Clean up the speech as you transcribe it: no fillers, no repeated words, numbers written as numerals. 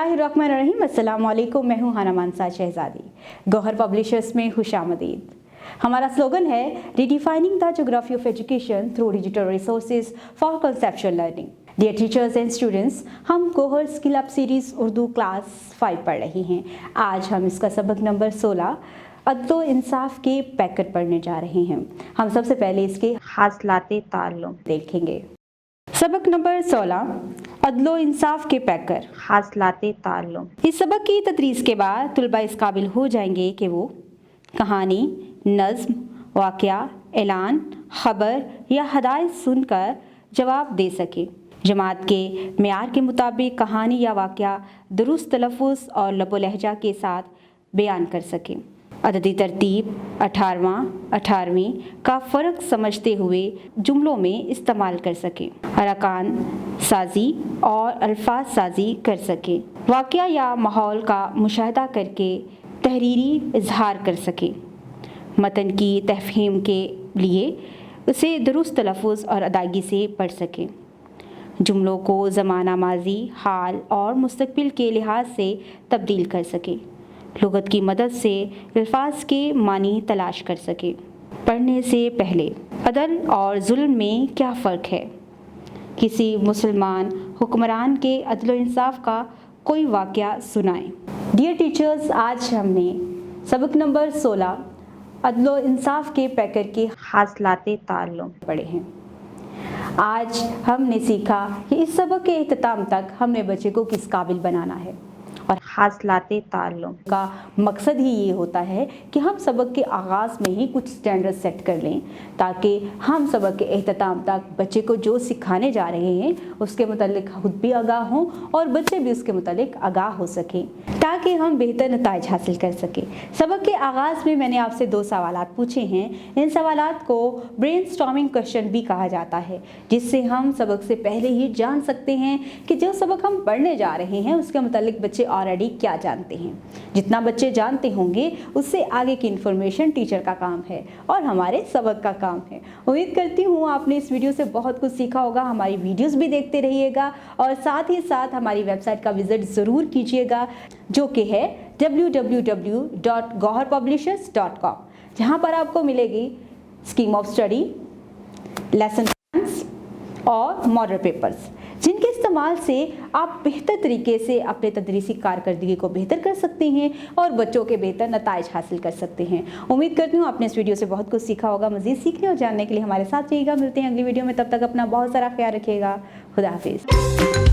बिस्मिल्लाहिर्रहमानिर्रहीम। अस्सलाम वालेकुम। मैं हूँ हाना मानसा शहजादी। गौहर पब्लिशर्स में खुशामदीद। हमारा स्लोगन है redefining the geography of education through digital resources for conceptual learning. Dear teachers and students, हम Gohar skill up series Urdu class 5 पढ़ रहे हैं। आज हम इसका सबक नंबर 16 अदलो इंसाफ के पैकेट पढ़ने जा रहे हैं। हम सबसे पहले इसके हासिलाते ताल्लुम देखेंगे। सबक नंबर 16 अदलो इंसाफ के पैकर हासिलाते ताल्लुम। इस सबक की तदरीस के बाद तुलबा इस काबिल हो जाएंगे कि वो कहानी, नज़्म, वाक़या, ऐलान, ख़बर या हदायत सुनकर जवाब दे सके। जमात के मेयार के मुताबिक कहानी या वाक़या दुरुस्त तलफ़्फ़ुज़ और लबो लहजा के साथ बयान कर सके। अददी तरतीब 18वीं का फ़र्क समझते हुए जुमलों में इस्तेमाल कर सके। अरकान साजी और अल्फाज साजी कर सके। वाक़या या माहौल का मुशाहदा करके तहरीरी इजहार कर सके। मतन की तफ़हीम के लिए उसे दुरुस्त तलफ़्फ़ुज़ और अदायगी से पढ़ सके। जुमलों को ज़माना माजी, हाल और मुस्तक़बिल के लिहाज से तब्दील कर सके। लुग़त की मदद से अल्फाज के मानी तलाश कर सके। पढ़ने से पहले अदल और जुल्म में क्या फ़र्क है? किसी मुसलमान हुक्मरान के अदल इंसाफ का कोई वाक़या सुनाएं। डियर टीचर्स, आज हमने सबक नंबर 16 अदल इंसाफ के पैकर के हासिलाते ताल्लुम पढ़े हैं। आज हमने सीखा कि इस सबक के इख्तिताम तक हमने बच्चे को किस काबिल बनाना है, और हासिलाते ताल्लुम का मकसद ही ये होता है कि हम सबक के आगाज़ में ही कुछ स्टैंडर्ड सेट कर लें, ताकि हम सबक के इख्तिताम तक बच्चे को जो सिखाने जा रहे हैं उसके मुतालिक खुद भी आगाह हों और बच्चे भी उसके मुतालिक आगाह हो सकें, ताकि हम बेहतर नताइज हासिल कर सकें। सबक के आगाज़ में मैंने आपसे 2 सवालात पूछे हैं। इन सवालात को ब्रेनस्टॉर्मिंग क्वेश्चन भी कहा जाता है, जिससे हम सबक से पहले ही जान सकते हैं कि जो सबक हम पढ़ने जा रहे हैं उसके मुतालिक बच्चे ऑलरेडी क्या जानते हैं। जितना बच्चे जानते होंगे उससे आगे की इन्फॉर्मेशन टीचर का काम है और हमारे सबक का काम है। उम्मीद करती हूँ आपने इस वीडियो से बहुत कुछ सीखा होगा। हमारी वीडियोस भी देखते रहिएगा और साथ ही साथ हमारी वेबसाइट का विजिट ज़रूर कीजिएगा, जो कि है www.goharpublishers.com, जहाँ पर आपको मिलेगी scheme of study, lesson plans और मॉडल पेपर्स, जिनके इस्तेमाल से आप बेहतर तरीके से अपने तदरीसी कारकर्दगी को बेहतर कर सकते हैं और बच्चों के बेहतर नताइज हासिल कर सकते हैं। उम्मीद करती हूँ आपने इस वीडियो से बहुत कुछ सीखा होगा। मज़ीद सीखने और जानने के लिए हमारे साथ रहिएगा। मिलते हैं अगली वीडियो में, तब तक अपना बहुत सारा ख्याल रखिएगा। खुदा हाफिज़।